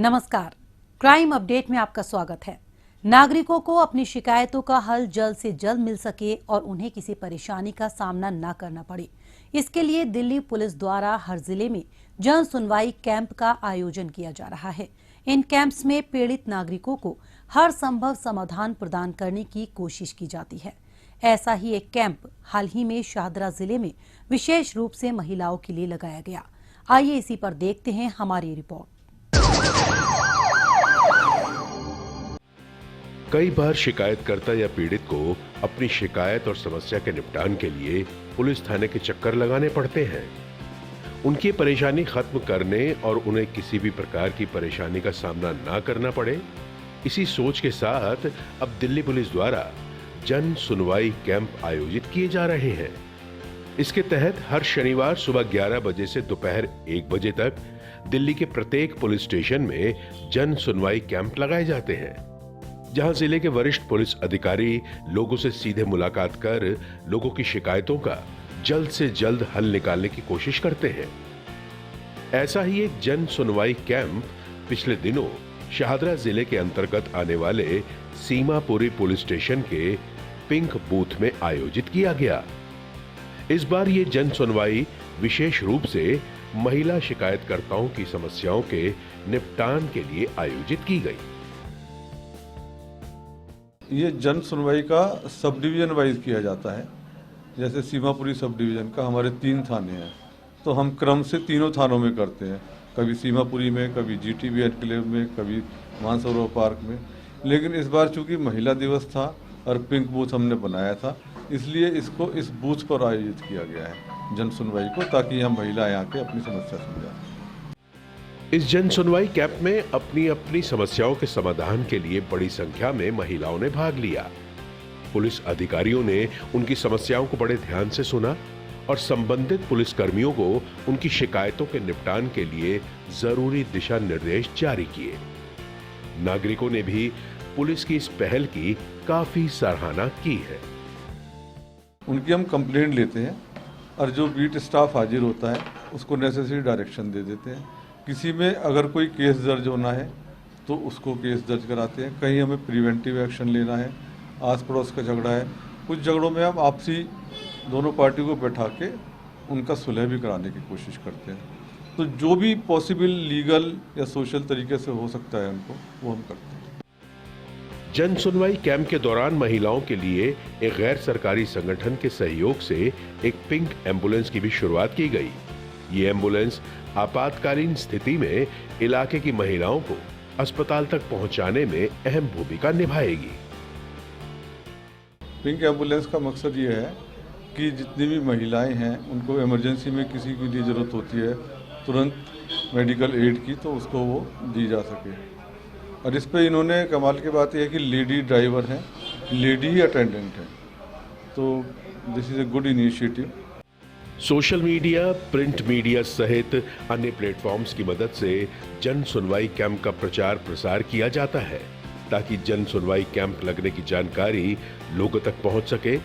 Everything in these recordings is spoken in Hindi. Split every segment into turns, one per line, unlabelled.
नमस्कार, क्राइम अपडेट में आपका स्वागत है। नागरिकों को अपनी शिकायतों का हल जल्द से जल्द मिल सके और उन्हें किसी परेशानी का सामना न करना पड़े, इसके लिए दिल्ली पुलिस द्वारा हर जिले में जन सुनवाई कैंप का आयोजन किया जा रहा है। इन कैंप्स में पीड़ित नागरिकों को हर संभव समाधान प्रदान करने की कोशिश की जाती है। ऐसा ही एक कैंप हाल ही में शाहदरा जिले में विशेष रूप से महिलाओं के लिए लगाया गया। आइए इसी पर देखते हैं हमारी रिपोर्ट।
कई बार शिकायतकर्ता या पीड़ित को अपनी शिकायत और समस्या के निपटान के लिए पुलिस थाने के चक्कर लगाने पड़ते हैं। उनकी परेशानी खत्म करने और उन्हें किसी भी प्रकार की परेशानी का सामना ना करना पड़े, इसी सोच के साथ अब दिल्ली पुलिस द्वारा जन सुनवाई कैंप आयोजित किए जा रहे हैं। इसके तहत हर शनिवार सुबह 11 बजे से दोपहर 1 बजे तक दिल्ली के प्रत्येक पुलिस स्टेशन में जन सुनवाई कैंप लगाए जाते हैं, जहां जिले के वरिष्ठ पुलिस अधिकारी लोगों से सीधे मुलाकात कर लोगों की शिकायतों का जल्द से जल्द हल निकालने की कोशिश करते हैं। ऐसा ही एक जन सुनवाई कैंप पिछले दिनों शाहदरा जिले के अंतर्गत आने वाले सीमापुरी पुलिस स्टेशन के पिंक बूथ में आयोजित किया गया। इस बार ये जन सुनवाई विशेष रूप से महिला शिकायतकर्ताओं की समस्याओं के निपटान के लिए आयोजित की गई।
ये जन सुनवाई का सब डिवीजन वाइज किया जाता है। जैसे सीमापुरी सब डिवीजन का हमारे 3 थाने हैं, तो हम क्रम से तीनों थानों में करते हैं, कभी सीमापुरी में, कभी जीटीबी एनक्लेव में, कभी मानसरोवर पार्क में। लेकिन इस बार चूंकि महिला दिवस था और पिंक बूथ हमने बनाया था, इसलिए इसको इस बूथ पर आयोजित किया गया है जन सुनवाई को, ताकि यहाँ महिलाएं आके अपनी समस्या समझाएं।
इस जन सुनवाई कैंप में अपनी अपनी समस्याओं के समाधान के लिए बड़ी संख्या में महिलाओं ने भाग लिया। पुलिस अधिकारियों ने उनकी समस्याओं को बड़े ध्यान से सुना और संबंधित पुलिस कर्मियों को उनकी शिकायतों के निपटान के लिए जरूरी दिशा निर्देश जारी किए। नागरिकों ने भी पुलिस की इस पहल की काफी सराहना की है।
उनकी हम कंप्लेंट लेते हैं और जो बीट स्टाफ हाजिर होता है उसको नेसेसरी डायरेक्शन दे देते हैं। किसी में अगर कोई केस दर्ज होना है तो उसको केस दर्ज कराते हैं। कहीं हमें प्रिवेंटिव एक्शन लेना है, आस पड़ोस का झगड़ा है, कुछ झगड़ों में हम आपसी दोनों पार्टी को बैठा के उनका सुलह भी कराने की कोशिश करते हैं। तो जो भी पॉसिबल लीगल या सोशल तरीके से हो सकता है उनको, वो हम करते हैं।
जन सुनवाई कैंप के दौरान महिलाओं के लिए एक गैर सरकारी संगठन के सहयोग से एक पिंक एम्बुलेंस की भी शुरुआत की गई। ये एम्बुलेंस आपातकालीन स्थिति में इलाके की महिलाओं को अस्पताल तक पहुंचाने में अहम भूमिका निभाएगी।
पिंक एम्बुलेंस का मकसद ये है कि जितनी भी महिलाएं हैं उनको इमरजेंसी में किसी के लिए ज़रूरत होती है तुरंत मेडिकल एड की, तो उसको वो दी जा सके। और इस पे इन्होंने कमाल की बात यह है कि लेडी ड्राइवर हैं, लेडी ही अटेंडेंट हैं, तो this is a good initiative.
Social media, print media सहित अन्य प्लेटफॉर्म्स की मदद से जन सुनवाई कैंप का प्रचार प्रसार किया जाता है, ताकि जन सुनवाई कैंप लगने की जानकारी लोगों तक पहुंच सके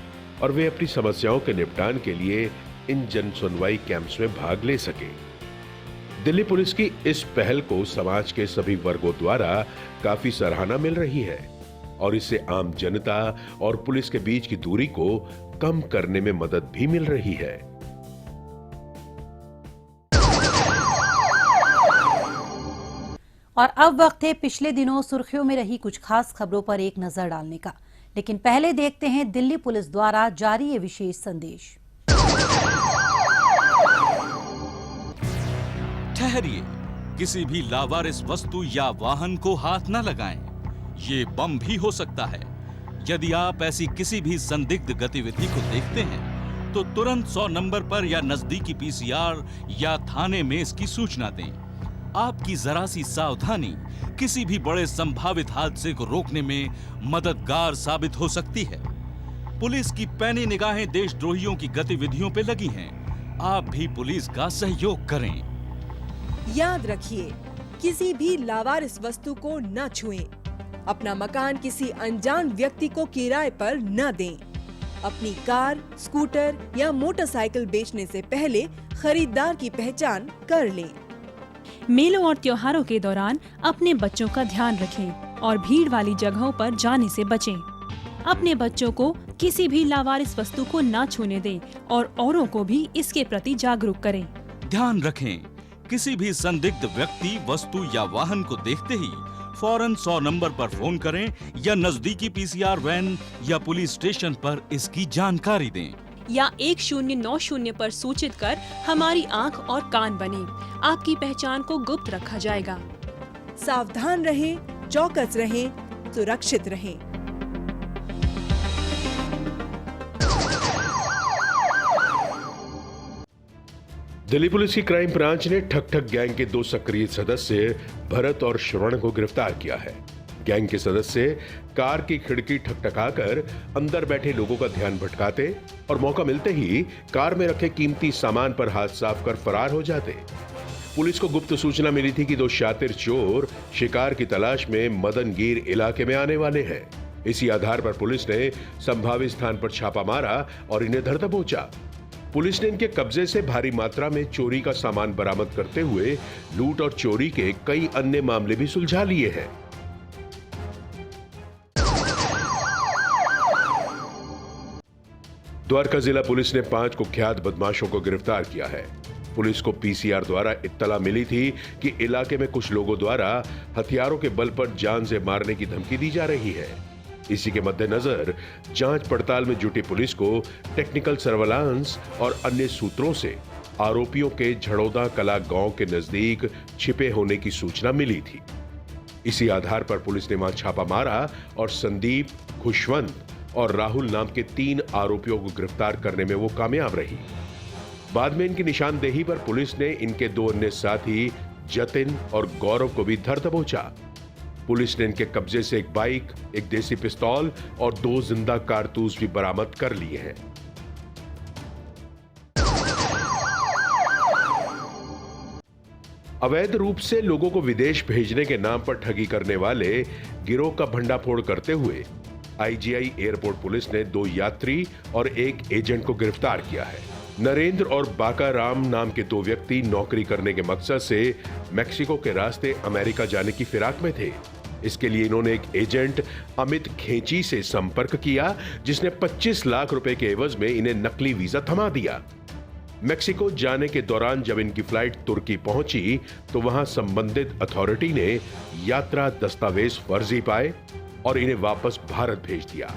और वे अपनी समस्याओं के निपटान के लिए इन जन सुनवाई कैंप्स में भाग ले सके। दिल्ली पुलिस की इस पहल को समाज के सभी वर्गों द्वारा काफी सराहना मिल रही है और इससे आम जनता और पुलिस के बीच की दूरी को कम करने में मदद भी मिल रही है।
और अब वक्त है पिछले दिनों सुर्खियों में रही कुछ खास खबरों पर एक नजर डालने का, लेकिन पहले देखते हैं दिल्ली पुलिस द्वारा जारी ये विशेष संदेश।
ठहरिए, किसी भी लावारिस वस्तु या वाहन को हाथ न लगाएं। ये बम भी हो सकता है। यदि आप ऐसी किसी भी संदिग्ध गतिविधि को देखते हैं तो तुरंत 100 नंबर पर या नजदीकी पीसीआर या थाने में इसकी सूचना दें। आपकी जरा सी सावधानी किसी भी बड़े संभावित हादसे को रोकने में मददगार साबित हो सकती है। पुलिस की पैनी निगाहें देशद्रोहियों की गतिविधियों पे लगी हैं। आप भी पुलिस का सहयोग करें।
याद रखिए, किसी भी लावारिस वस्तु को न छुएं। अपना मकान किसी अनजान व्यक्ति को किराए पर न दें। अपनी कार, स्कूटर या मोटरसाइकिल बेचने से पहले खरीदार की पहचान कर लें।
मेलों और त्योहारों के दौरान अपने बच्चों का ध्यान रखें और भीड़ वाली जगहों पर जाने से बचें। अपने बच्चों को किसी भी लावारिस वस्तु को न छूने दें और औरों को भी इसके प्रति जागरूक करें।
ध्यान रखें, किसी भी संदिग्ध व्यक्ति, वस्तु या वाहन को देखते ही फौरन 100 नंबर पर फोन करें या नजदीकी पीसीआर वैन या पुलिस स्टेशन पर इसकी जानकारी दें।
या 1090 पर सूचित कर हमारी आंख और कान बने। आपकी पहचान को गुप्त रखा जाएगा।
सावधान रहें, चौकस रहें, सुरक्षित रहें।
दिल्ली पुलिस की क्राइम ब्रांच ने ठग ठग गैंग के 2 सक्रिय सदस्य भरत और श्रवण को गिरफ्तार किया है। गैंग के सदस्य कार की खिड़की ठकठकाकर अंदर बैठे लोगों का ध्यान भटकाते और मौका मिलते ही कार में रखे कीमती सामान पर हाथ साफ कर फरार हो जाते। पुलिस को गुप्त सूचना मिली थी कि 2 शातिर चोर शिकार की तलाश में मदनगीर इलाके में आने वाले हैं। इसी आधार पर पुलिस ने संभावित स्थान पर छापा मारा और इन्हें धर दबोचा। पुलिस ने इनके कब्जे से भारी मात्रा में चोरी का सामान बरामद करते हुए लूट और चोरी के कई अन्य मामले भी सुलझा लिए हैं। द्वारका जिला पुलिस ने 5 कुख्यात बदमाशों को गिरफ्तार किया है। पुलिस को पीसीआर द्वारा इत्तला मिली थी कि इलाके में कुछ लोगों द्वारा हथियारों के बल पर जान से मारने की धमकी दी जा रही है। इसी के मद्देनजर जांच पड़ताल में जुटी पुलिस को टेक्निकल सर्वेलांस और अन्य सूत्रों से आरोपियों के झड़ौदा कला गांव के नजदीक छिपे होने की सूचना मिली थी। इसी आधार पर पुलिस ने वहां छापा मारा और संदीप, खुशवंत और राहुल नाम के 3 आरोपियों को गिरफ्तार करने में वो कामयाब रही। बाद में इनकी निशानदेही पर पुलिस ने इनके 2 अन्य साथी जतिन और गौरव को भी धर दबोचा। पुलिस ने इनके कब्जे से एक बाइक, एक देसी पिस्तौल और 2 जिंदा कारतूस भी बरामद कर लिए हैं। अवैध रूप से लोगों को विदेश भेजने के नाम पर ठगी करने वाले गिरोह का भंडाफोड़ करते हुए आईजीआई एयरपोर्ट पुलिस ने 2 यात्री और 1 एजेंट को गिरफ्तार किया है। नरेंद्र और बाका राम नाम के 2 व्यक्ति नौकरी करने के मकसद से मेक्सिको के रास्ते अमेरिका जाने की फिराक में थे। इसके लिए इन्होंने एक एजेंट अमित खेची से संपर्क किया, जिसने 25 लाख रुपए के एवज में इन्हें नकली वीजा थमा दिया। मेक्सिको जाने के दौरान जब इनकी फ्लाइट तुर्की पहुंची तो वहां संबंधित अथॉरिटी ने यात्रा दस्तावेज फर्जी पाए और इन्हें वापस भारत भेज दिया।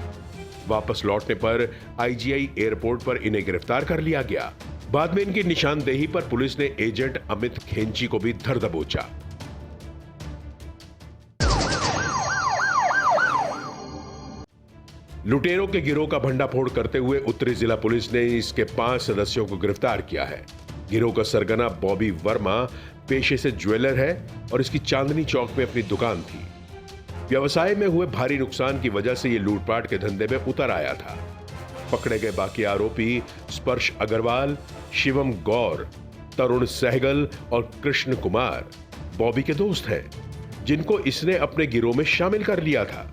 वापस लौटने पर आईजीआई एयरपोर्ट पर इन्हें गिरफ्तार कर लिया गया। बाद में इनकी निशानदेही पर पुलिस ने एजेंट अमित खेंची को भी धर दबोचा। लुटेरों के गिरोह का भंडाफोड़ करते हुए उत्तरी जिला पुलिस ने इसके 5 सदस्यों को गिरफ्तार किया है। गिरोह का सरगना बॉबी वर्मा पेशे से ज्वेलर है और इसकी चांदनी चौक में अपनी दुकान थी। व्यवसाय में हुए भारी नुकसान की वजह से यह लूटपाट के धंधे में उतर आया था। पकड़े गए बाकी आरोपी स्पर्श अग्रवाल, शिवम गौर, तरुण सहगल और कृष्ण कुमार बॉबी के दोस्त हैं, जिनको इसने अपने गिरोह में शामिल कर लिया था।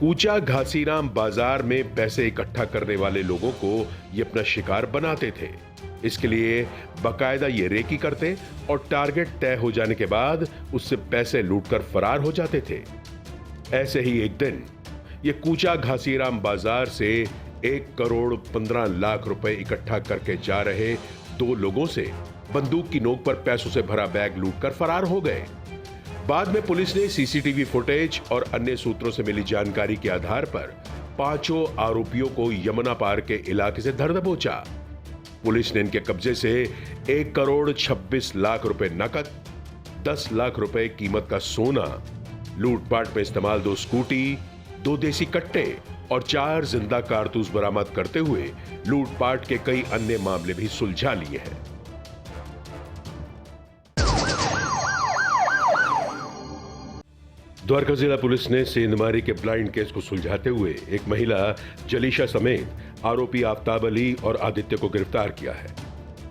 कूचा घासीराम बाजार में पैसे इकट्ठा करने वाले लोगों को ये अपना शिकार बनाते थे। इसके लिए बकायदा ये रेकी करते और टारगेट तय हो जाने के बाद उससे पैसे लूटकर फरार हो जाते थे। ऐसे ही एक दिन ये कूचा घासीराम बाजार से 1 करोड़ 15 लाख रुपए इकट्ठा करके जा रहे 2 लोगों से बंदूक की नोक पर पैसों से भरा बैग लूटकर फरार हो गए। बाद में पुलिस ने सीसीटीवी फुटेज और अन्य सूत्रों से मिली जानकारी के आधार पर 5 आरोपियों को यमुना पार के इलाके से धर दबोचा। पुलिस ने इनके कब्जे से 1 करोड़ 26 लाख रुपए नकद, 10 लाख रुपए कीमत का सोना, लूटपाट में इस्तेमाल 2 स्कूटी, 2 देसी कट्टे और 4 जिंदा कारतूस बरामद करते हुए लूटपाट के कई अन्य मामले भी सुलझा लिए हैं। द्वारका जिला पुलिस ने सेंधमारी के ब्लाइंड केस को सुलझाते हुए एक महिला जलीशा समेत आरोपी आफ्ताब अली और आदित्य को गिरफ्तार किया है।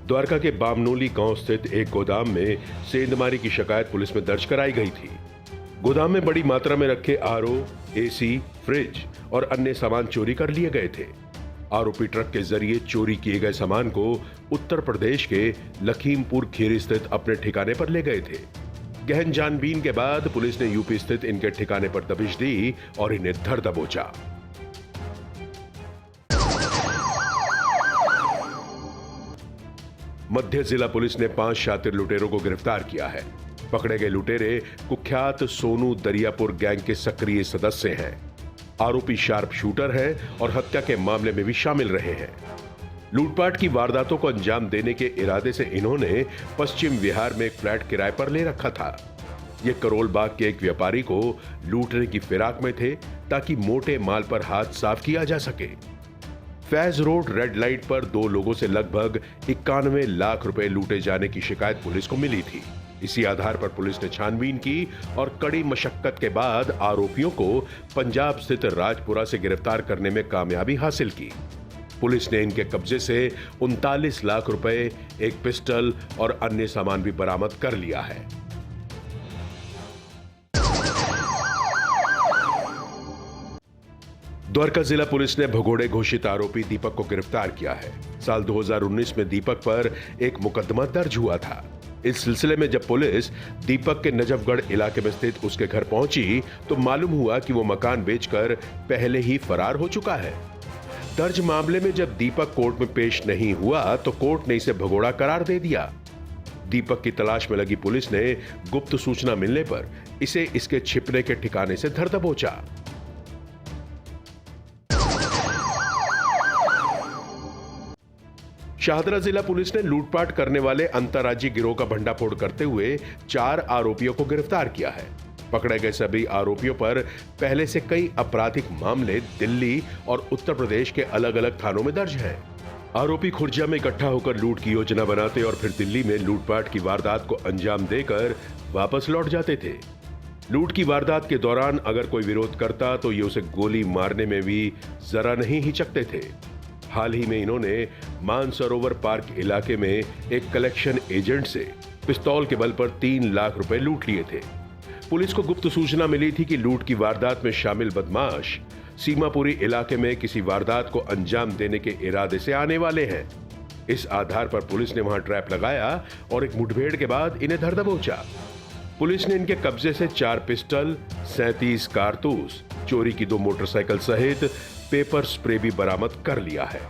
द्वारका के बामनोली गांव स्थित एक गोदाम में सेंधमारी की शिकायत पुलिस में दर्ज कराई गई थी। गोदाम में बड़ी मात्रा में रखे आरओ, एसी, फ्रिज और अन्य सामान चोरी कर लिए गए थे। आरोपी ट्रक के जरिए चोरी किए गए सामान को उत्तर प्रदेश के लखीमपुर खीरी स्थित अपने ठिकाने पर ले गए थे। गहन छानबीन के बाद पुलिस ने यूपी स्थित इनके ठिकाने पर दबिश दी और इन्हें धर दबोचा। मध्य जिला पुलिस ने 5 शातिर लुटेरों को गिरफ्तार किया है। पकड़े गए लुटेरे कुख्यात सोनू दरियापुर गैंग के सक्रिय सदस्य हैं। आरोपी शार्प शूटर है और हत्या के मामले में भी शामिल रहे हैं। लूटपाट की वारदातों को अंजाम देने के इरादे से इन्होंने पश्चिम बिहार में एक फ्लैट किराए पर ले रखा था। ये करोल बाग के एक व्यापारी को लूटने की फिराक में थे ताकि मोटे माल पर हाथ साफ किया जा सके। फैज रोड रेड लाइट पर 2 लोगों से लगभग 91 लाख रुपए लूटे जाने की शिकायत पुलिस को मिली थी। इसी आधार पर पुलिस ने छानबीन की और कड़ी मशक्कत के बाद आरोपियों को पंजाब स्थित राजपुरा से गिरफ्तार करने में कामयाबी हासिल की। पुलिस ने इनके कब्जे से 39 लाख रुपए, एक पिस्टल और अन्य सामान भी बरामद कर लिया है। द्वारका जिला पुलिस ने भगोड़े घोषित आरोपी दीपक को गिरफ्तार किया है। साल 2019 में दीपक पर एक मुकदमा दर्ज हुआ था। इस सिलसिले में जब पुलिस दीपक के नजफगढ़ इलाके में स्थित उसके घर पहुंची तो मालूम हुआ कि वो मकान बेचकर पहले ही फरार हो चुका है। दर्ज मामले में जब दीपक कोर्ट में पेश नहीं हुआ तो कोर्ट ने इसे भगोड़ा करार दे दिया। दीपक की तलाश में लगी पुलिस ने गुप्त सूचना मिलने पर इसे इसके छिपने के ठिकाने से धर दबोचा। शाहदरा जिला पुलिस ने लूटपाट करने वाले अंतर्राज्यीय गिरोह का भंडाफोड़ करते हुए 4 आरोपियों को गिरफ्तार किया है। पकड़े गए सभी आरोपियों पर पहले से कई आपराधिक मामले दिल्ली और उत्तर प्रदेश के अलग अलग थानों में दर्ज हैं। आरोपी खुर्जा में इकट्ठा होकर लूट की योजना बनाते और फिर दिल्ली में लूटपाट की वारदात को अंजाम देकर वापस लौट जाते थे। लूट की वारदात के दौरान अगर कोई विरोध करता तो ये उसे गोली मारने में भी जरा नहीं हिचकते थे। हाल ही में इन्होंने मानसरोवर पार्क इलाके में एक कलेक्शन एजेंट से पिस्तौल के बल पर 3 लाख रुपए लूट लिए थे। पुलिस को गुप्त सूचना मिली थी कि लूट की वारदात में शामिल बदमाश सीमापुरी इलाके में किसी वारदात को अंजाम देने के इरादे से आने वाले हैं। इस आधार पर पुलिस ने वहां ट्रैप लगाया और एक मुठभेड़ के बाद इन्हें धर दबोचा। पुलिस ने इनके कब्जे से 4 पिस्टल, 37 कारतूस, चोरी की 2 मोटरसाइकिल सहित पेपर स्प्रे भी बरामद कर लिया है।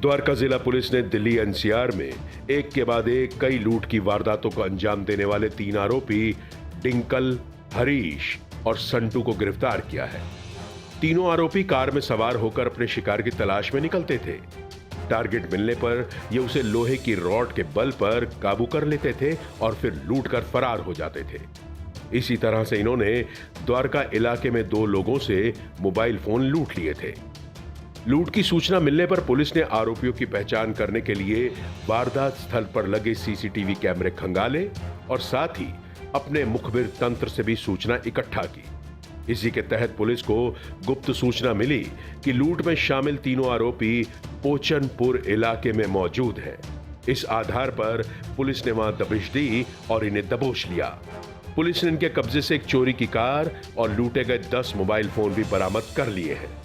द्वारका जिला पुलिस ने दिल्ली एनसीआर में एक के बाद एक कई लूट की वारदातों को अंजाम देने वाले 3 आरोपी डिंकल, हरीश और संटू को गिरफ्तार किया है। तीनों आरोपी कार में सवार होकर अपने शिकार की तलाश में निकलते थे। टारगेट मिलने पर ये उसे लोहे की रॉड के बल पर काबू कर लेते थे और फिर लूटकर फरार हो जाते थे। इसी तरह से इन्होंने द्वारका इलाके में 2 लोगों से मोबाइल फोन लूट लिए थे। लूट की सूचना मिलने पर पुलिस ने आरोपियों की पहचान करने के लिए वारदात स्थल पर लगे सीसीटीवी कैमरे खंगाले और साथ ही अपने मुखबिर तंत्र से भी सूचना इकट्ठा की। इसी के तहत पुलिस को गुप्त सूचना मिली कि लूट में शामिल तीनों आरोपी पोचनपुर इलाके में मौजूद हैं। इस आधार पर पुलिस ने वहां दबिश दी और इन्हें दबोच लिया। पुलिस ने इनके कब्जे से एक चोरी की कार और लूटे गए 10 मोबाइल फोन भी बरामद कर लिए हैं।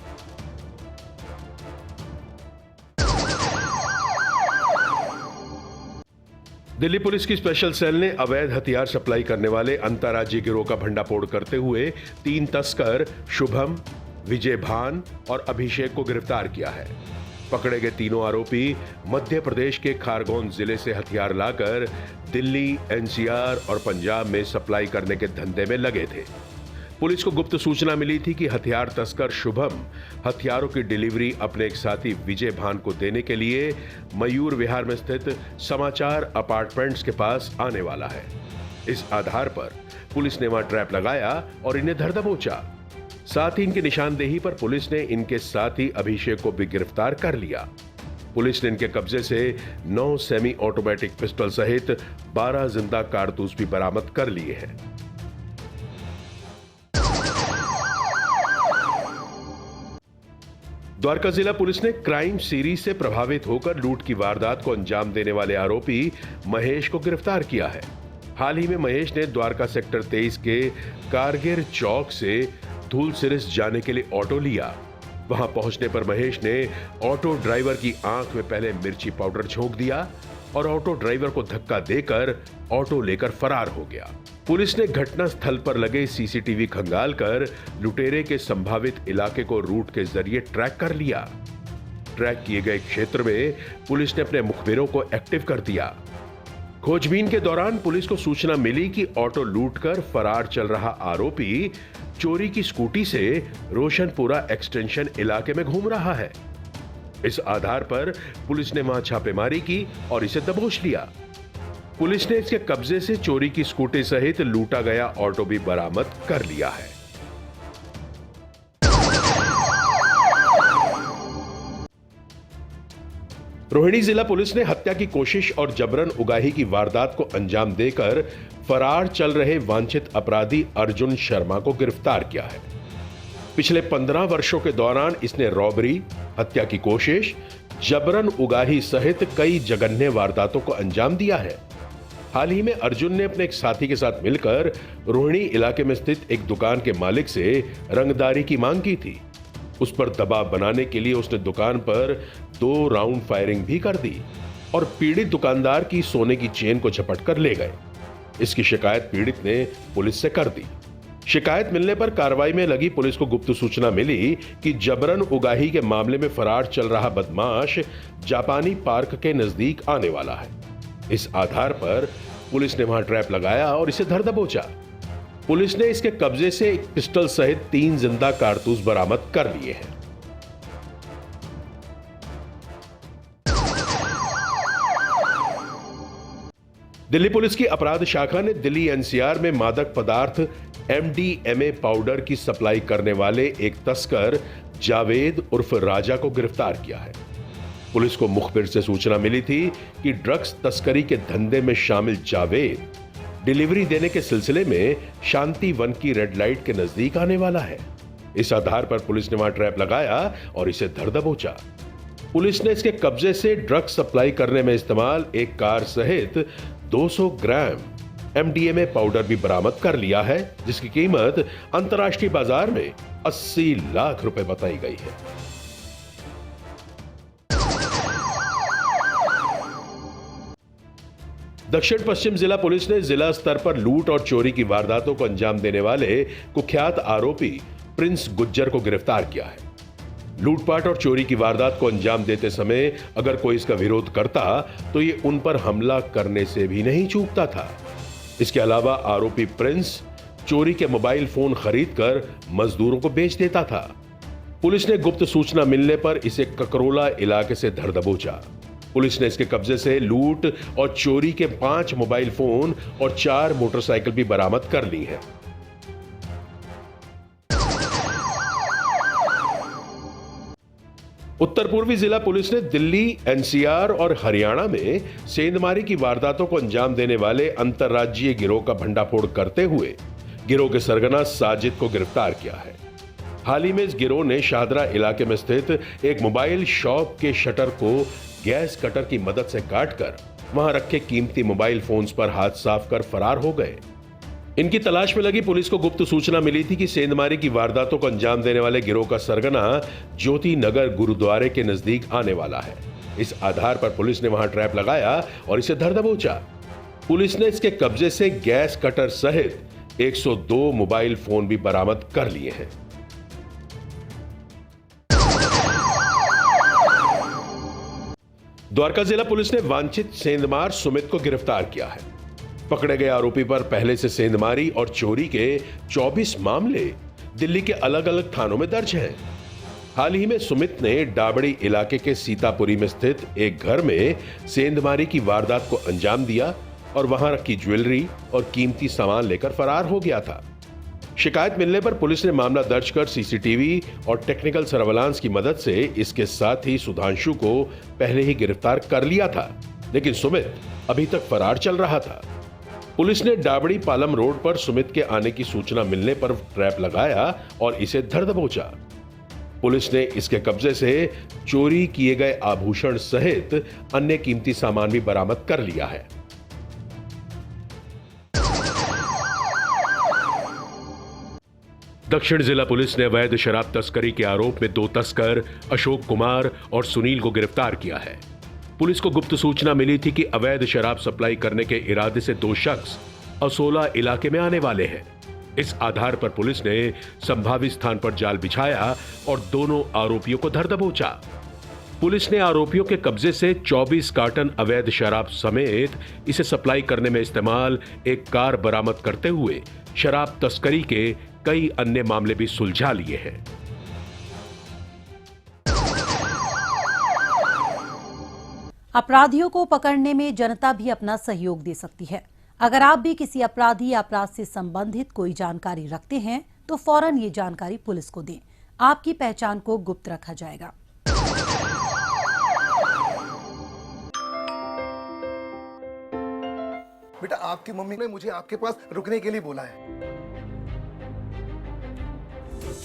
दिल्ली पुलिस की स्पेशल सेल ने अवैध हथियार सप्लाई करने वाले अंतर्राज्यीय गिरोह का भंडाफोड़ करते हुए 3 तस्कर शुभम, विजय भान और अभिषेक को गिरफ्तार किया है। पकड़े गए तीनों आरोपी मध्य प्रदेश के खारगोन जिले से हथियार लाकर दिल्ली, एनसीआर और पंजाब में सप्लाई करने के धंधे में लगे थे। पुलिस को गुप्त सूचना मिली थी कि हथियार तस्कर शुभम हथियारों की डिलीवरी अपने एक साथी विजय भान को देने के लिए मयूर विहार में स्थित समाचार अपार्टमेंट्स के पास आने वाला है। इस आधार पर पुलिस ने वहां ट्रैप लगाया और इन्हें धर दबोचा। साथ ही इनकी निशानदेही पर पुलिस ने इनके साथी अभिषेक को भी गिरफ्तार कर लिया। पुलिस ने इनके कब्जे से 9 सेमी ऑटोमेटिक पिस्टल सहित 12 जिंदा कारतूस भी बरामद कर लिए हैं। द्वारका जिला पुलिस ने क्राइम सीरीज से प्रभावित होकर लूट की वारदात को अंजाम देने वाले आरोपी महेश को गिरफ्तार किया है। हाल ही में महेश ने द्वारका सेक्टर 23 के कारगिर चौक से धूलसिरिस जाने के लिए ऑटो लिया। वहां पहुंचने पर महेश ने ऑटो ड्राइवर की आंख में पहले मिर्ची पाउडर झोंक दिया और ऑटो ड्राइवर को धक्का देकर ऑटो लेकर फरार हो गया। पुलिस ने घटनास्थल पर लगे सीसीटीवी खंगालकर लुटेरे के संभावित इलाके को रूट के जरिए ट्रैक कर लिया। ट्रैक किए गए क्षेत्र में पुलिस ने अपने मुखबिरों को एक्टिव कर दिया। खोजबीन के दौरान पुलिस को सूचना मिली कि ऑटो लूटकर फरार चल रहा आरोपी चोरी की स्कूटी से रोशनपुरा एक्सटेंशन इलाके में घूम रहा है। इस आधार पर पुलिस ने वहां छापेमारी की और इसे दबोच लिया। पुलिस ने इसके कब्जे से चोरी की स्कूटी सहित लूटा गया ऑटो भी बरामद कर लिया है। रोहिणी जिला पुलिस ने हत्या की कोशिश और जबरन उगाही की वारदात को अंजाम देकर फरार चल रहे वांछित अपराधी अर्जुन शर्मा को गिरफ्तार किया है। पिछले 15 वर्षों के दौरान इसने रॉबरी, हत्या की कोशिश, जबरन उगाही सहित कई जघन्य वारदातों को अंजाम दिया है। हाल ही में अर्जुन ने अपने एक साथी के साथ मिलकर रोहिणी इलाके में स्थित एक दुकान के मालिक से रंगदारी की मांग की थी। उस पर दबाव बनाने के लिए उसने दुकान पर 2 राउंड फायरिंग भी कर दी और पीड़ित दुकानदार की सोने की चेन को झपट कर ले गए। इसकी शिकायत पीड़ित ने पुलिस से कर दी। शिकायत मिलने पर कार्रवाई में लगी पुलिस को गुप्त सूचना मिली कि जबरन उगाही के मामले में फरार चल रहा बदमाश जापानी पार्क के नजदीक आने वाला है। इस आधार पर पुलिस ने वहां ट्रैप लगाया और इसे धर दबोचा। पुलिस ने इसके कब्जे से एक पिस्टल सहित 3 जिंदा कारतूस बरामद कर लिए हैं। दिल्ली पुलिस की अपराध शाखा ने दिल्ली एनसीआर में मादक पदार्थ MDMA पाउडर की सप्लाई करने वाले एक तस्कर जावेद उर्फ राजा को गिरफ्तार किया है। पुलिस को मुखबिर से सूचना मिली थी कि ड्रग्स तस्करी के धंधे में शामिल जावेद डिलीवरी देने के सिलसिले में शांति वन की रेड लाइट के नजदीक आने वाला है। इस आधार पर पुलिस ने वहां ट्रैप लगाया और इसे धर दबोचा। पुलिस ने इसके कब्जे से ड्रग्स सप्लाई करने में इस्तेमाल एक कार सहित 200 ग्राम MDMA पाउडर भी बरामद कर लिया है, जिसकी कीमत अंतर्राष्ट्रीय बाजार में 80 लाख रुपए बताई गई है। दक्षिण पश्चिम जिला पुलिस ने जिला स्तर पर लूट और चोरी की वारदातों को अंजाम देने वाले कुख्यात आरोपी प्रिंस गुज्जर को गिरफ्तार किया है। लूटपाट और चोरी की वारदात को अंजाम देते समय अगर कोई इसका विरोध करता तो ये उन पर हमला करने से भी नहीं चूकता था। इसके अलावा आरोपी प्रिंस चोरी के मोबाइल फोन खरीदकर मजदूरों को बेच देता था। पुलिस ने गुप्त सूचना मिलने पर इसे ककरोला इलाके से धर दबोचा। पुलिस ने इसके कब्जे से लूट और चोरी के 5 मोबाइल फोन और 4 मोटरसाइकिल भी बरामद कर ली है। उत्तर पूर्वी जिला पुलिस ने दिल्ली, एनसीआर और हरियाणा में सेंधमारी की वारदातों को अंजाम देने वाले अंतर्राज्यीय गिरोह का भंडाफोड़ करते हुए गिरोह के सरगना साजिद को गिरफ्तार किया है। हाल ही में इस गिरोह ने शाहदरा इलाके में स्थित एक मोबाइल शॉप के शटर को गैस कटर की मदद से काटकर वहां रखे कीमती मोबाइल फोन्स पर हाथ साफ कर फरार हो गए। इनकी तलाश में लगी पुलिस को गुप्त सूचना मिली थी कि सेंधमारी की वारदातों को अंजाम देने वाले गिरोह का सरगना ज्योति नगर गुरुद्वारे के नजदीक आने वाला है। इस आधार पर पुलिस ने वहां ट्रैप लगाया और इसे धर दबोचा। पुलिस ने इसके कब्जे से गैस कटर सहित 102 मोबाइल फोन भी बरामद कर लिए हैं। द्वारका जिला पुलिस ने वांछित सेंधमार सुमित को गिरफ्तार किया है। पकड़े गए आरोपी पर पहले से सेंधमारी और चोरी के 24 मामले दिल्ली के अलग अलग थानों में दर्ज हैं। हाल ही में सुमित ने डाबड़ी इलाके के सीतापुरी में स्थित एक घर में सेंधमारी की वारदात को अंजाम दिया और वहां रखी ज्वेलरी और कीमती सामान लेकर फरार हो गया था। शिकायत मिलने पर पुलिस ने मामला दर्ज कर सीसीटीवी और टेक्निकल सर्वेलांस की मदद से इसके साथ ही सुधांशु को पहले ही गिरफ्तार कर लिया था, लेकिन सुमित अभी तक फरार चल रहा था। पुलिस ने डाबड़ी पालम रोड पर सुमित के आने की सूचना मिलने पर ट्रैप लगाया और इसे धर दबोचा। पुलिस ने इसके कब्जे से चोरी किए गए आभूषण सहित अन्य कीमती सामान भी बरामद कर लिया है। दक्षिण जिला पुलिस ने अवैध शराब तस्करी के आरोप में 2 तस्कर अशोक कुमार और सुनील को गिरफ्तार किया है। पुलिस को गुप्त सूचना मिली थी कि अवैध शराब सप्लाई करने के इरादे से 2 शख्स असोला इलाके में आने वाले हैं। इस आधार पर पुलिस ने संभावित स्थान पर जाल बिछाया और दोनों आरोपियों को धर दबोचा। पुलिस ने आरोपियों के कब्जे से 24 कार्टन अवैध शराब समेत इसे सप्लाई करने में इस्तेमाल एक कार बरामद करते हुए शराब तस्करी के कई अन्य मामले भी सुलझा लिए हैं।
अपराधियों को पकड़ने में जनता भी अपना सहयोग दे सकती है। अगर आप भी किसी अपराधी या अपराध से संबंधित कोई जानकारी रखते हैं तो फौरन ये जानकारी पुलिस को दें। आपकी पहचान को गुप्त रखा जाएगा।
बेटा, आपकी मम्मी ने मुझे आपके पास रुकने के लिए बोला है।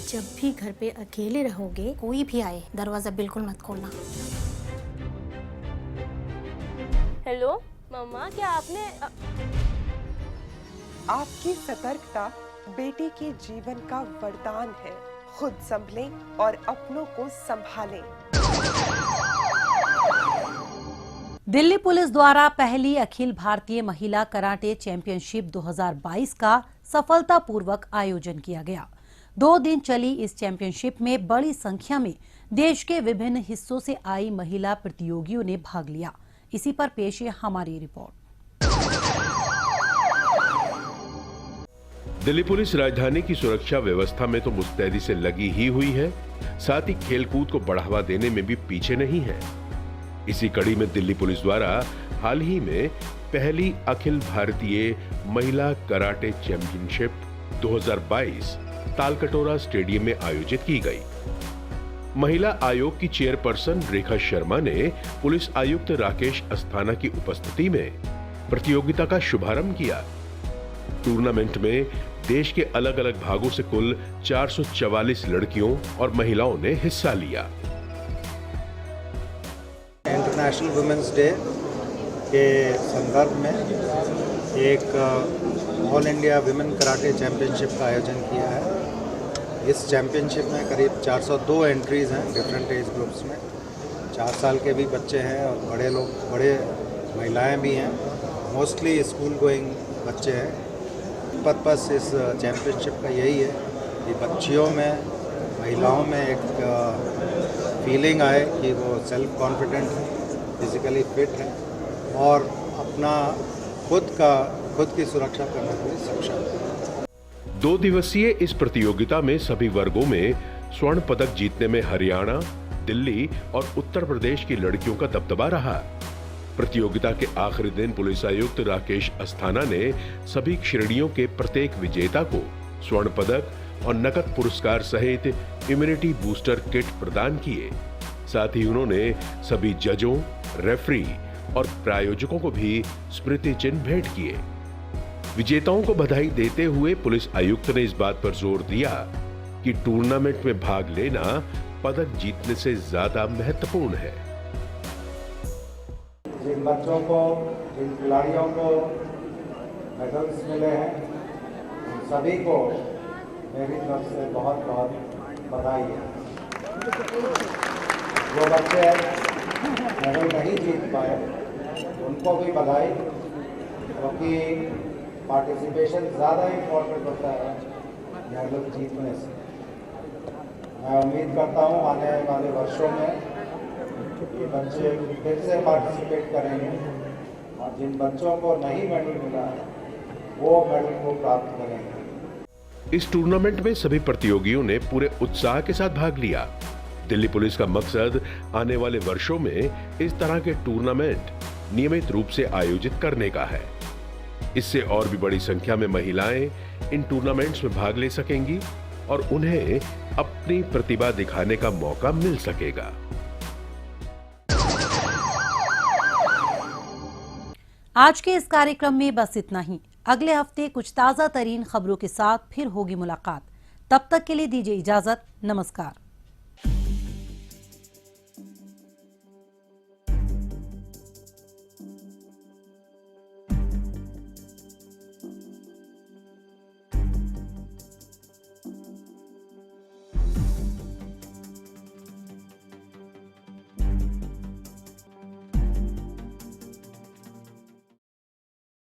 जब भी घर पे अकेले रहोगे, कोई भी आए दरवाजा बिल्कुल मत खोलना।
हेलो मम्मा, क्या आपने
आपकी सतर्कता बेटे के जीवन का वरदान है। खुद संभलें और अपनों को संभालें।
दिल्ली पुलिस द्वारा पहली अखिल भारतीय महिला कराटे चैंपियनशिप 2022 का सफलतापूर्वक आयोजन किया गया। 2 दिन चली इस चैंपियनशिप में बड़ी संख्या में देश के विभिन्न हिस्सों से आई महिला प्रतियोगियों ने भाग लिया। इसी पर पेश है हमारी रिपोर्ट।
दिल्ली पुलिस राजधानी की सुरक्षा व्यवस्था में तो मुस्तैदी से लगी ही हुई है, साथ ही खेलकूद को बढ़ावा देने में भी पीछे नहीं है। इसी कड़ी में दिल्ली पुलिस द्वारा हाल ही में पहली अखिल भारतीय महिला कराटे चैंपियनशिप 2022 तालकटोरा स्टेडियम में आयोजित की गई। महिला आयोग की चेयरपर्सन रेखा शर्मा ने पुलिस आयुक्त राकेश अस्थाना की उपस्थिति में प्रतियोगिता का शुभारंभ किया। टूर्नामेंट में देश के अलग अलग भागों से कुल 444 लड़कियों और महिलाओं ने हिस्सा लिया।
इंटरनेशनल वुमेन्स डे के संदर्भ में एक all India women karate championship का आयोजन किया है। इस चैंपियनशिप में करीब 402 एंट्रीज हैं डिफरेंट एज ग्रुप्स में। 4 साल के भी बच्चे हैं और बड़े महिलाएं भी हैं। मोस्टली स्कूल गोइंग बच्चे हैं। पर्पस इस चैंपियनशिप का यही है कि बच्चियों में, महिलाओं में एक फीलिंग आए कि वो सेल्फ कॉन्फिडेंट है, फिजिकली फिट है और अपना खुद की सुरक्षा करने के लिए सक्षम है।
2 दिवसीय इस प्रतियोगिता में सभी वर्गों में स्वर्ण पदक जीतने में हरियाणा, दिल्ली और उत्तर प्रदेश की लड़कियों का दबदबा रहा। प्रतियोगिता के आखिरी दिन पुलिस आयुक्त राकेश अस्थाना ने सभी श्रेणियों के प्रत्येक विजेता को स्वर्ण पदक और नकद पुरस्कार सहित इम्यूनिटी बूस्टर किट प्रदान किए। साथ ही उन्होंने सभी जजों, रेफरी और प्रायोजकों को भी स्मृति चिन्ह भेंट किए। विजेताओं को बधाई देते हुए पुलिस आयुक्त ने इस बात पर जोर दिया कि टूर्नामेंट में भाग लेना पदक जीतने से ज्यादा महत्वपूर्ण है।
जिन बच्चों को, जिन खिलाड़ियों को मेडल्स मिले हैं, उन सभी को मेरी तरफ से बहुत बहुत बधाई है। जो बच्चे मेडल नहीं जीत पाए उनको भी बधाई, क्योंकि पार्टिसिपेशन ज़्यादा इम्पोर्टेंट होता है मेडल जीतने से। मैं उम्मीद करता हूँ आने वाले वर्षों में ये बच्चे फिर से पार्टिसिपेट करेंगे और जिन बच्चों को नहीं मेडल मिला है वो मेडल को प्राप्त करेंगे।
इस टूर्नामेंट में सभी प्रतियोगियों ने पूरे उत्साह के साथ भाग लिया। दिल्ली पुलिस का मकसद आने वाले वर्षों में इस तरह के टूर्नामेंट नियमित रूप से आयोजित करने का है। इससे और भी बड़ी संख्या में महिलाएं इन टूर्नामेंट्स में भाग ले सकेंगी और उन्हें अपनी प्रतिभा दिखाने का मौका मिल सकेगा।
आज के इस कार्यक्रम में बस इतना ही। अगले हफ्ते कुछ ताजा तरीन खबरों के साथ फिर होगी मुलाकात। तब तक के लिए दीजिए इजाजत। नमस्कार।